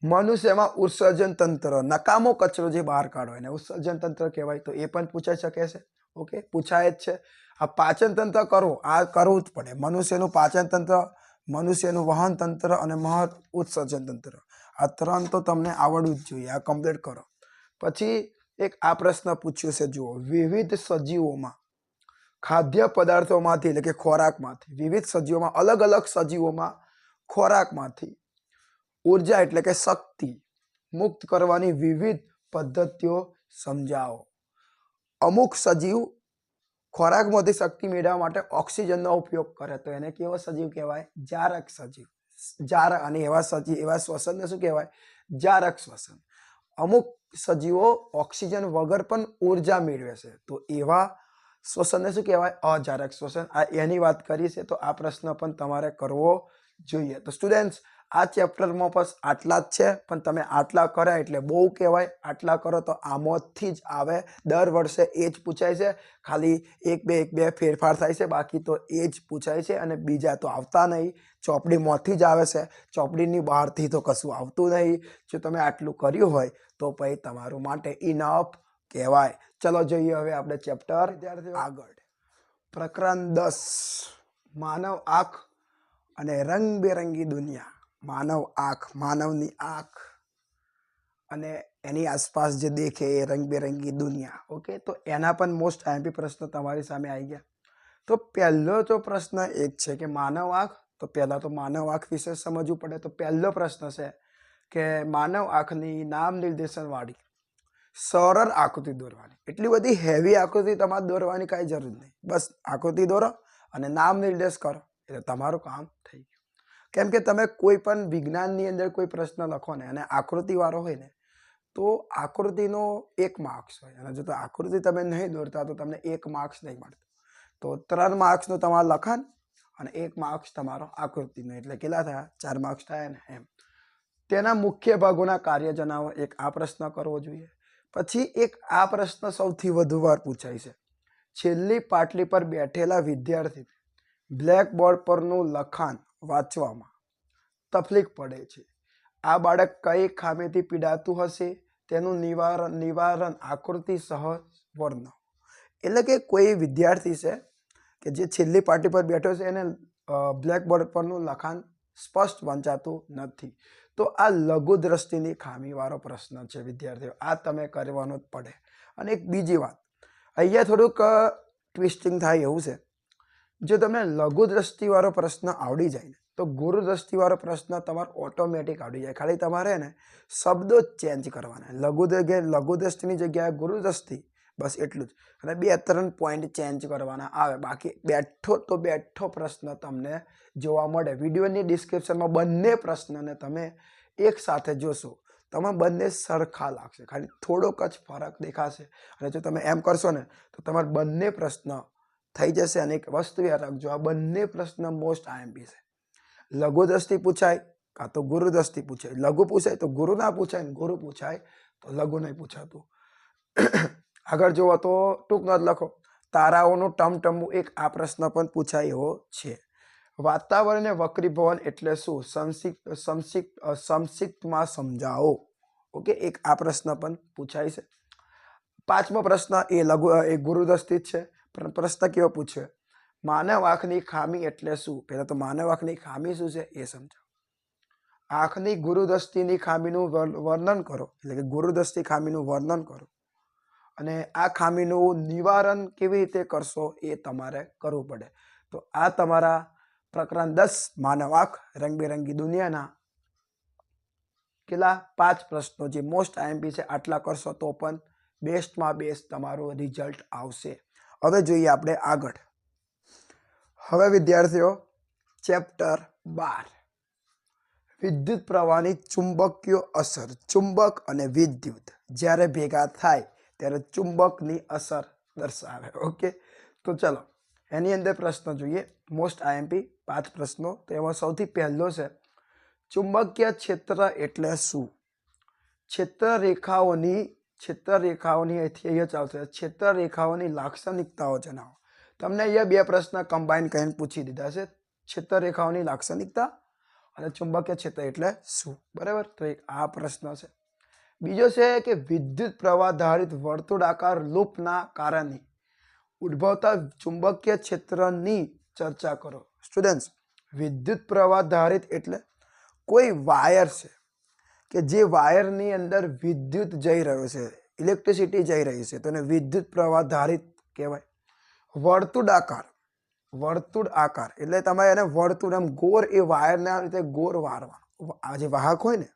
મનુષ્યમાં ઉત્સર્જન તંત્ર, નકામો કચરો જે બહાર કાઢો એને ઉત્સર્જન તંત્ર કહેવાય, તો એ પણ પૂછાઈ શકે છે. ઓકે, પૂછાય જ છે. આ પાચન તંત્ર કરવું, આ કરવું જ પડે. મનુષ્યનું પાચન તંત્ર, મનુષ્યનું વહન તંત્ર અને ઉત્સર્જન તંત્ર, આ ત્રણ તો તમને આવડવું જ જોઈએ. આ કમ્પ્લીટ કરો. પછી એક આ પ્રશ્ન પૂછ્યું છે, જુઓ, વિવિધ સજીવોમાં ખાદ્ય પદાર્થોમાંથી, એટલે કે ખોરાકમાંથી, વિવિધ સજીવોમાં, અલગ અલગ સજીવોમાં ખોરાકમાંથી ઉર્જા એટલે કે શક્તિ મુક્ત કરવાની વિવિધ પદ્ધતિઓ સમજાવો. અમુક સજીવ ખોરાકમાંથી શક્તિ મેળવવા માટે ઓક્સિજનનો ઉપયોગ કરે તો એને કેવો સજીવ કહેવાય? જારક સજીવ. જારક, અને એવા શ્વસનને શું કહેવાય? જારક શ્વસન. અમુક સજીવો ઓક્સિજન વગર પણ ઉર્જા મેળવે છે તો એવા શ્વસનને શું કહેવાય? અજારક શ્વસન. આ એની વાત કરી છે, તો આ પ્રશ્ન પણ તમારે કરવો જોઈએ. તો સ્ટુડન્ટ્સ, આ ચેપ્ટરમાં બસ આટલા જ છે, પણ તમે આટલા કર્યા એટલે બહુ કહેવાય. આટલા કરો તો આમાંથી જ આવે. દર વર્ષે એ જ પૂછાય છે, ખાલી એક બે ફેરફાર થાય છે, બાકી તો એ જ પૂછાય છે. અને બીજા તો આવતા નહીં, ચોપડીમાંથી જ આવે છે, ચોપડીની બહારથી તો કશું આવતું નહીં. જો તમે આટલું કર્યું હોય તો પછી તમારું માટે ઇનફ કહેવાય. ચલો જોઈએ હવે આપણે ચેપ્ટર આગળ. પ્રકરણ 10, માનવ આંખ અને રંગબેરંગી દુનિયા. માનવ આંખ, માનવની આંખ અને એની આસપાસ જે દેખે એ રંગબેરંગી દુનિયા. ઓકે, તો એના પણ મોસ્ટ આઈએમપી પ્રશ્ન તમારી સામે આવી ગયા. તો પહેલો તો પ્રશ્ન એ જ છે કે માનવ આંખ, તો પહેલાં તો માનવ આંખ વિશે સમજવું પડે. તો પહેલો પ્રશ્ન છે કે માનવ આંખની નામ નિર્દેશનવાળી સરળ આકૃતિ દોરવાની. એટલી બધી હેવી આકૃતિ તમારે દોરવાની કાંઈ જરૂર નહીં. બસ આકૃતિ દોરો અને નામ નિર્દેશ કરો એટલે તમારું કામ થઈ ગયું. કેમ કે તમે કોઈ પણ વિજ્ઞાનની અંદર કોઈ પ્રશ્ન લખો ને અને આકૃતિવાળો હોય ને તો આકૃતિનો 1 માર્ક્સ હોય, અને જો તો આકૃતિ તમે નહીં દોરતા તો તમને 1 માર્ક્સ નહીં મળતો. તો 3 માર્ક્સનું તમારું લખાણ અને 1 માર્ક્સ તમારો આકૃતિનો, એટલે કેટલા થયા? 4 માર્ક્સ થયા ને એમ. તેના મુખ્ય ભાગોના કાર્ય જણાવો. એક આ પ્રશ્ન કરવો જોઈએ. પછી એક આ પ્રશ્ન સૌથી વધુ વાર પૂછાય છે. છેલ્લી પાટલી પર બેઠેલા વિદ્યાર્થી બ્લેકબોર્ડ પરનું લખાણ વાંચવામાં તકલીફ પડે છે. આ બાળક કઈ ખામીથી પીડાતું હશે? તેનું નિવારણ આકૃતિ સહ વર્ણવો. એટલે કે કોઈ વિદ્યાર્થી છે કે જે છેલ્લી પાટી પર બેઠો છે, એને બ્લેકબોર્ડ પરનું લખાણ સ્પષ્ટ વંચાતું નથી. તો આ લઘુ દ્રષ્ટિની ખામીવાળો પ્રશ્ન છે વિદ્યાર્થીઓ. આ તમે કરવાનો જ પડે. અને એક બીજી વાત, અહીંયા થોડુંક ટ્વિસ્ટિંગ થાય એવું છે. જો તમને લઘુ દ્રષ્ટિવાળો પ્રશ્ન આવડી જાય ને તો ગુરુ દ્રષ્ટિવાળો પ્રશ્ન તમારો ઓટોમેટિક આવડી જાય. ખાલી તમારે ને શબ્દો જ ચેન્જ કરવાના. લઘુ દ્રષ્ટિની જગ્યાએ ગુરુ દ્રષ્ટિ, બસ એટલું જ. અને 2-3 પોઈન્ટ ચેન્જ કરવાના આવે. બાકી બેઠો તો બેઠો પ્રશ્ન તમને જોવા મળે. વિડીયોની ડિસ્ક્રિપ્શનમાં બંને પ્રશ્નને તમે એક સાથે જોશો, તમે બંને સરખા લાગશે, ખાલી થોડોક જ ફરક દેખાશે. અને જો તમે એમ કરશો ને તો તમારે બંને પ્રશ્ન થઈ જશે. અને એક વસ્તુ યાદ રાખજો, આ બંને પ્રશ્ન મોસ્ટ આઈએમપી છે. લઘુ દ્રષ્ટિ પૂછાય કાં તો ગુરુ દ્રષ્ટિ પૂછાય. લઘુ પૂછાય તો ગુરુ ના પૂછાય, ને ગુરુ પૂછાય તો લઘુ નહીં પૂછાતું. આગળ જોવો તો ટૂંક નોંધ લખો. તારાઓનું ટમટમવું, એક આ પ્રશ્ન પણ પૂછાય એવો છે. વાતાવરણીય વક્રીભવન એટલે શું? સંક્ષિપ્તમાં સમજાવો. ઓકે, એક આ પ્રશ્ન પણ પૂછાય છે. 5મો પ્રશ્ન એ ગુરુ દ્રષ્ટિ જ છે, પણ પ્રશ્ન કેવો પૂછ્યો? માનવ આંખની ખામી એટલે શું? પહેલા તો માનવ આંખની ખામી શું છે એ સમજાવો. આંખની ગુરુ દ્રષ્ટિની ખામીનું વર્ણન કરો, એટલે કે ગુરુ દ્રષ્ટિ ખામીનું વર્ણન કરો. અને આ ખામીનું નિવારણ કેવી રીતે કરશો એ તમારે કરવું પડે. તો આ તમારા પ્રકરણ 10 માનવ આંખ રંગબેરંગી દુનિયાના કેટલા 5 પ્રશ્નો જે મોસ્ટ આઈએમપી છે આટલા કરશો તો પણ બેસ્ટમાં બેસ્ટ તમારું રિઝલ્ટ આવશે. હવે જોઈએ આપણે આગળ. હવે વિદ્યાર્થીઓ ચેપ્ટર 12 વિદ્યુત પ્રવાહની ચુંબકીય અસર. ચુંબક અને વિદ્યુત જ્યારે ભેગા થાય ત્યારે ચુંબકની અસર દર્શાવે. ઓકે, તો ચલો એની અંદર પ્રશ્ન જોઈએ. મોસ્ટ આઈએમપી 5 પ્રશ્નો. તો એમાં સૌથી પહેલો છે ચુંબકીય ક્ષેત્ર એટલે શું? ક્ષેત્રરેખાઓની અહીંયા ચાલશે. ક્ષેત્રરેખાઓની લાક્ષણિકતાઓ જણાવો. તમને અહીંયા 2 પ્રશ્ન કમ્બાઈન કરીને પૂછી દીધા છે. ક્ષેત્રરેખાઓની લાક્ષણિકતા અને ચુંબકીય ક્ષેત્ર એટલે શું? બરાબર, તો એક આ પ્રશ્ન છે. બીજો છે કે વિદ્યુત પ્રવાહ ધારિત વર્તુળાકાર લૂપના કારણે ઉદ્ભવતા ચુંબકીય ક્ષેત્રની ચર્ચા કરો. સ્ટુડન્ટ્સ, વિદ્યુત પ્રવાહ ધારિત એટલે કોઈ વાયર છે કે જે વાયરની અંદર વિદ્યુત જઈ રહ્યો છે, ઇલેક્ટ્રિસિટી જઈ રહી છે, તો એને વિદ્યુત પ્રવાહ ધારિત કહેવાય. વર્તુળ આકાર એટલે તમે એને વર્તુળ એમ ગોળ, એ વાયરને આ રીતે ગોળ વાળવાનો. આ જે વાહક હોય ને,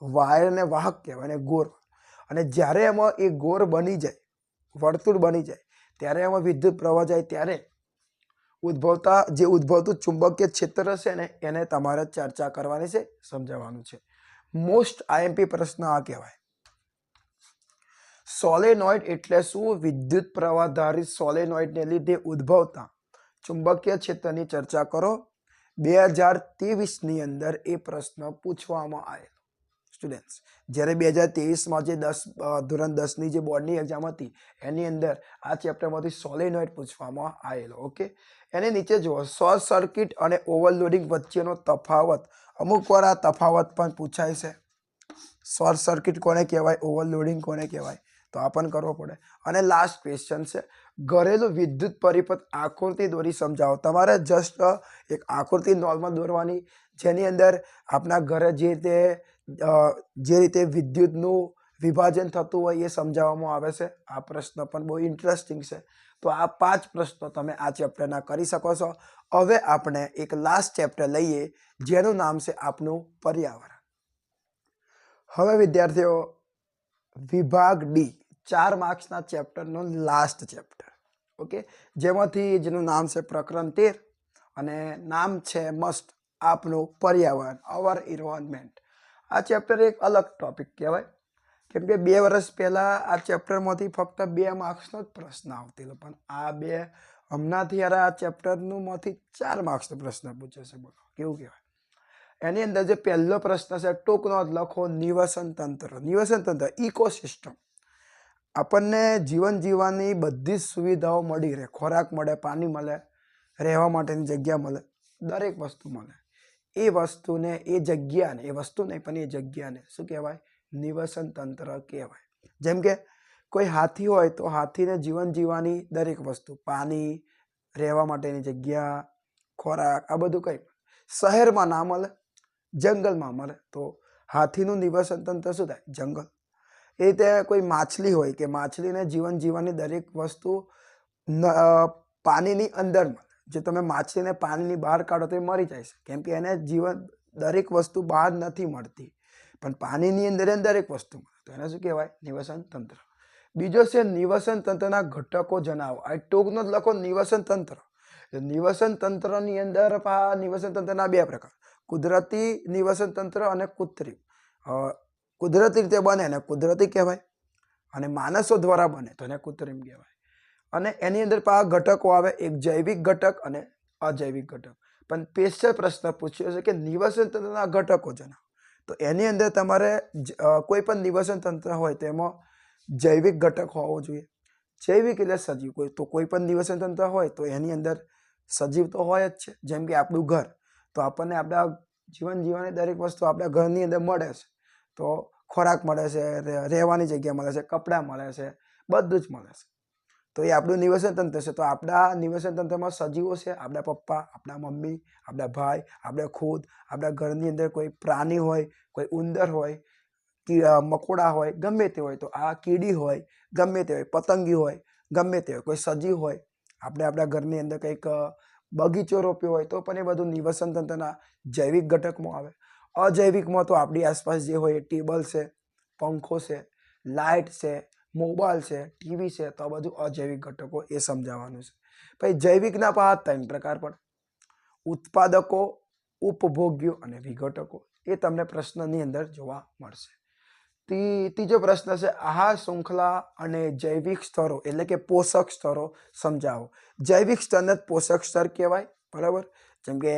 વાયરને વાહક કહેવાય ને ગોળ. અને જ્યારે એમાં એ ગોળ બની જાય, વર્તુળ બની જાય, ત્યારે એમાં વિદ્યુત પ્રવાહ જાય ત્યારે ઉદ્ભવતું ચુંબકીય ક્ષેત્ર છે ને એને તમારે ચર્ચા કરવાની છે, સમજાવવાનું છે. મોસ્ટ આઈએમપી પ્રશ્ન આ કહેવાય. સોલેનોઇડ એટલે શું? વિદ્યુત પ્રવાહ ધારિત સોલેનોઇડને લીધે ઉદ્ભવતા ચુંબકીય ક્ષેત્રની ચર્ચા કરો. 2023ની અંદર એ પ્રશ્ન પૂછવામાં આવેલો. સ્ટુડન્ટ્સ, જ્યારે 2023માં જે ધોરણ 10ની જે બોર્ડની એક્ઝામ હતી એની અંદર આ ચેપ્ટરમાંથી સોલેનોઇડ પૂછવામાં આવેલો. ઓકે, એની નીચે જુઓ, શોર્ટ સર્કિટ અને ઓવરલોડિંગ વચ્ચેનો તફાવત. અમુક વાર આ તફાવત પણ પૂછાય છે. શોર્ટ સર્કિટ કોને કહેવાય, ઓવરલોડિંગ કોને કહેવાય, તો આ પણ કરવો પડે. અને લાસ્ટ ક્વેશ્ચન છે ઘરેલું વિદ્યુત પરિપથ આકૃતિ દોરી સમજાવો. તમારે જસ્ટ એક આકૃતિ નોર્મલ દોરવાની, જેની અંદર આપણા ઘરે જે રીતે વિદ્યુતનું વિભાજન થતું હોય એ સમજાવવામાં આવે છે. આ પ્રશ્ન પણ બહુ ઇન્ટરેસ્ટિંગ છે. તો આ 5 પ્રશ્નો તમે આ ચેપ્ટરના કરી શકો છો. હવે આપણે એક લાસ્ટ ચેપ્ટર લઈએ જેનું નામ છે આપનું પર્યાવરણ. હવે વિદ્યાર્થીઓ વિભાગ ડી 4 માર્ક્સના ચેપ્ટરનો લાસ્ટ ચેપ્ટર. ઓકે, જેનું નામ છે પ્રકરણ 13 અને નામ છે મસ્ત આપનું પર્યાવરણ, અવર એન્વાયરમેન્ટ. આ ચેપ્ટર એક અલગ ટોપિક કહેવાય, કેમ કે 2 વર્ષ પહેલા આ ચેપ્ટરમાંથી ફક્ત 2 માર્ક્સનો જ પ્રશ્ન આવતો, પણ હમણાંથી આ ચેપ્ટરનું માંથી 4 માર્ક્સનો પ્રશ્ન પૂછે છે. બોલો કેવું કહેવાય. એની અંદર જે પહેલો પ્રશ્ન છે ટૂંક નોંધ લખો. નિવસન તંત્ર ઇકોસિસ્ટમ. આપણને જીવન જીવવાની બધી જ સુવિધાઓ મળી રહે. ખોરાક મળે, પાણી મળે, રહેવા માટેની જગ્યા મળે, દરેક વસ્તુ મળે. એ વસ્તુને, એ જગ્યાને, એ વસ્તુ નહીં પણ એ જગ્યાને શું કહેવાય? નિવસન તંત્ર કહેવાય. જેમ કે કોઈ હાથી હોય તો હાથીને જીવન જીવવાની દરેક વસ્તુ, પાણી, રહેવા માટેની જગ્યા, ખોરાક, આ બધું કંઈ શહેરમાં ના મળે, જંગલમાં મળે. તો હાથીનું નિવસન તંત્ર શું થાય? જંગલ. એ રીતે કોઈ માછલી હોય કે માછલીને જીવન જીવવાની દરેક વસ્તુ પાણીની અંદર મળે. જો તમે માછલીને પાણીની બહાર કાઢો તો એ મરી જાય છે, કેમ કે એને દરેક વસ્તુ બહાર નથી મળતી, પણ પાણીની અંદર એને દરેક વસ્તુ મળે. તો એને શું કહેવાય? નિવસન તંત્ર. બીજો છે નિવસન તંત્રના ઘટકો જણાવો. આ ટૂંકનો જ લખો, નિવસન તંત્ર. નિવસન તંત્રની અંદર નિવસન તંત્રના 2 પ્રકાર, કુદરતી નિવસન તંત્ર અને કૃત્રિમ. કુદરતી રીતે બને એને કુદરતી કહેવાય, અને માણસો દ્વારા બને તો એને કૃત્રિમ કહેવાય. અને એની અંદર ઘટકો આવે, એક જૈવિક ઘટક અને અજૈવિક ઘટક. પણ સ્પેશિયલ પ્રશ્ન પૂછ્યો છે કે નિવસન તંત્રના ઘટકો જણાવો. તો એની અંદર તમારે કોઈ પણ નિવસન તંત્ર હોય તો એમાં જૈવિક ઘટક હોવો જોઈએ. જૈવિક એટલે સજીવ. કોઈ પણ નિવસન તંત્ર હોય તો એની અંદર સજીવ તો હોય જ છે. જેમ કે આપણું ઘર, તો આપણને આપણા જીવન જીવવાની દરેક વસ્તુ આપણા ઘરની અંદર મળે છે. તો ખોરાક મળે છે, રહેવાની જગ્યા મળે છે, કપડાં મળે છે, બધું જ મળે છે. તો એ આપણું નિવસન તંત્ર છે. તો આપણા નિવસન તંત્રમાં સજીવો છે, આપણા પપ્પા, આપણા મમ્મી, આપણા ભાઈ, આપણે ખુદ, આપણા ઘરની અંદર કોઈ પ્રાણી હોય, કોઈ ઉંદર હોય, મકોડા હોય, ગમે તે હોય, તો આ કીડી હોય, ગમે તે હોય, પતંગી હોય, ગમે તે હોય, કોઈ સજીવ હોય, આપણે આપણા ઘરની અંદર કંઈક બગીચો રોપ્યો હોય તો પણ એ બધું નિવસન તંત્રના જૈવિક ઘટકમાં આવે. અજૈવિકમાં તો આપણી આસપાસ જે હોય એ ટેબલ છે, પંખો છે, લાઇટ છે, મોબાઈલ છે, ટીવી છે, તો આ બધું અજૈવિક ઘટકો એ સમજાવવાનું છે. પછી જૈવિકના પણ 3 પ્રકાર પડે: ઉત્પાદકો, ઉપભોગ્યો અને વિઘટકો. એ તમને પ્રશ્નની અંદર જોવા મળશે. ત્રીજો પ્રશ્ન છે આહાર શૃંખલા અને જૈવિક સ્તરો એટલે કે પોષક સ્તરો સમજાવો. જૈવિક સ્તરને પોષક સ્તર કહેવાય, બરાબર. જેમ કે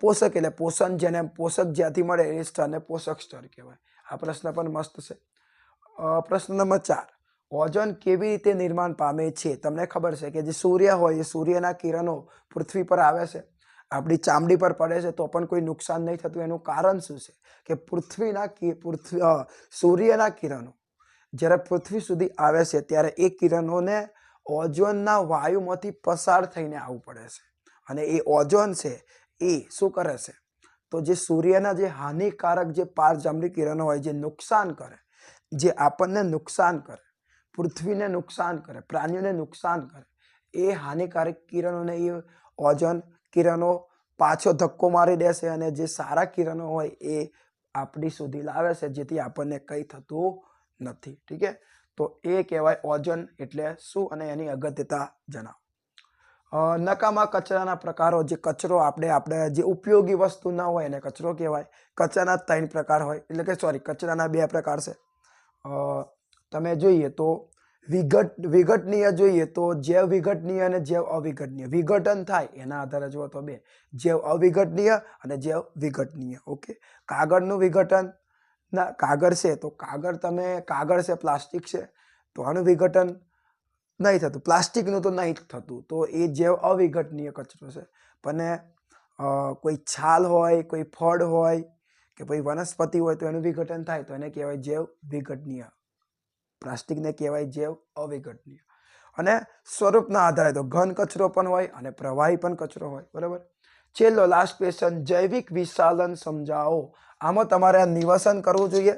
પોષક એટલે પોષણ, જેને પોષક જ્યાંથી મળે એ સ્તરને પોષક સ્તર કહેવાય. આ પ્રશ્ન પણ મસ્ત છે. પ્રશ્ન નંબર 4, ઓઝોન કેવી રીતે નિર્માણ પામે છે? તમને ખબર છે કે જે સૂર્ય હોય એ સૂર્યના કિરણો પૃથ્વી પર આવે છે, આપણી ચામડી પર પડે છે, તો પણ કોઈ નુકસાન નહીં થતું. એનું કારણ શું છે કે સૂર્યના કિરણો જ્યારે પૃથ્વી સુધી આવે છે ત્યારે એ કિરણોને ઓઝોનના વાયુમાંથી પસાર થઈને આવવું પડે છે. અને એ ઓઝોન છે એ શું કરે છે, તો જે સૂર્યના જે હાનિકારક જે પારજાંબી કિરણો હોય, જે નુકસાન કરે, જે આપણને નુકસાન કરે, પૃથ્વીને નુકસાન કરે, પ્રાણીઓને નુકસાન કરે, એ હાનિકારક કિરણોને એ ઓઝોન કિરણો પાછો ધક્કો મારી દેશે અને જે સારા કિરણો હોય એ આપણી સુધી લાવે છે, જેથી આપણને કંઈ થતું નથી. ઠીક છે, તો એ કહેવાય ઓઝોન એટલે શું અને એની અગત્યતા જણાવો. નકામા કચરાના પ્રકારો. જે કચરો આપણે જે ઉપયોગી વસ્તુ ન હોય એને કચરો કહેવાય. કચરાના 3 પ્રકાર હોય, એટલે કે કચરાના 2 પ્રકાર છે. તમે જોઈએ તો વિઘટનીય જોઈએ તો જૈવ વિઘટનીય અને જૈવ અવિઘટનીય. વિઘટન થાય એના આધારે જુઓ તો 2: જૈવ અવિઘટનીય અને જૈવ વિઘટનીય. ઓકે, કાગળનું વિઘટન કાગળ છે તો કાગળ છે, પ્લાસ્ટિક છે, તો આનું વિઘટન નહીં થતું, પ્લાસ્ટિકનું તો નહીં થતું, તો એ જૈવ અવિઘટનીય કચરો છે. પણ કોઈ છાલ હોય, કોઈ ફળ હોય કે ભાઈ વનસ્પતિ હોય તો એનું વિઘટન થાય તો એને કહેવાય જૈવ વિઘટનીય. પ્લાસ્ટિકને કહેવાય જૈવ અવિઘટનીય. અને સ્વરૂપના આધારે તો ઘન કચરો પણ હોય અને પ્રવાહી પણ કચરો હોય, બરાબર. છેલ્લો લાસ્ટ ક્વેશ્ચન, જૈવિક વિશાલન સમજાવો. આમાં તમારે આ નિવસન કરવું જોઈએ,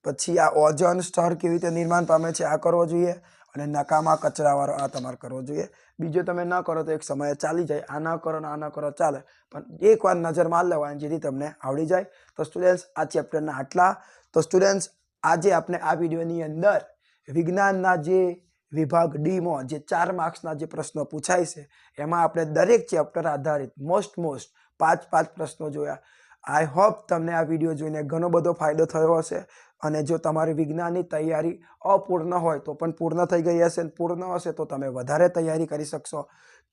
પછી આ ઓઝોન સ્તર કેવી રીતે નિર્માણ પામે છે આ કરવો જોઈએ, અને નકામા કચરાવાળો આ તમારે કરવો જોઈએ. બીજો તમે ન કરો તો એક સમયે ચાલી જાય. આ ન કરો ને આ ન કરો ચાલે, પણ એકવાર નજર માર લેવાની જેથી તમને આવડી જાય. તો સ્ટુડન્ટ્સ, આ ચેપ્ટરના આટલા. તો સ્ટુડન્ટ્સ, આજે આપણે આ વિડીયોની અંદર વિજ્ઞાનના જે વિભાગ ડીમાં જે 4 માર્ક્સના જે પ્રશ્નો પૂછાય છે એમાં આપણે દરેક ચેપ્ટર આધારિત મોસ્ટ 5 પ્રશ્નો જોયા. આઈ હોપ તમને આ વિડીયો જોઈને ઘણો બધો ફાયદો થયો હશે. અને જો તમારી વિજ્ઞાનની તૈયારી અપૂર્ણ હોય તો પણ પૂર્ણ થઈ ગઈ હશે, પૂર્ણ હશે તો તમે વધારે તૈયારી કરી શકશો.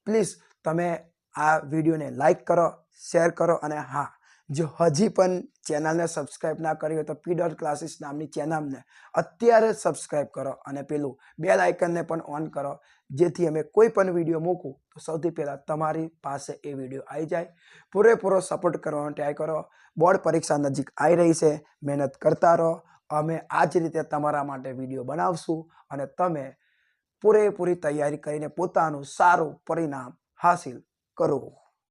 પ્લીઝ તમે આ વિડીયોને લાઈક કરો, શેર કરો, અને હા, જો હજી પણ ચેનલને સબસ્ક્રાઈબ ના કરી હોય તો પીડર ક્લાસીસ નામની ચેનલને અત્યારે સબસ્ક્રાઈબ કરો અને પેલું બેલ આઇકનને પણ ઓન કરો, જેથી અમે કોઈ પણ વિડીયો મૂકું તો સૌથી પહેલાં તમારી પાસે એ વિડીયો આવી જાય. પૂરેપૂરો સપોર્ટ કરવાનો ટ્રાય કરો. બોર્ડ પરીક્ષા નજીક આવી રહી છે, મહેનત કરતા રહો. અમે આ જ રીતે તમારા માટે વિડીયો બનાવશું અને તમે પૂરેપૂરી તૈયારી કરીને પોતાનું સારું પરિણામ હાસિલ કરો.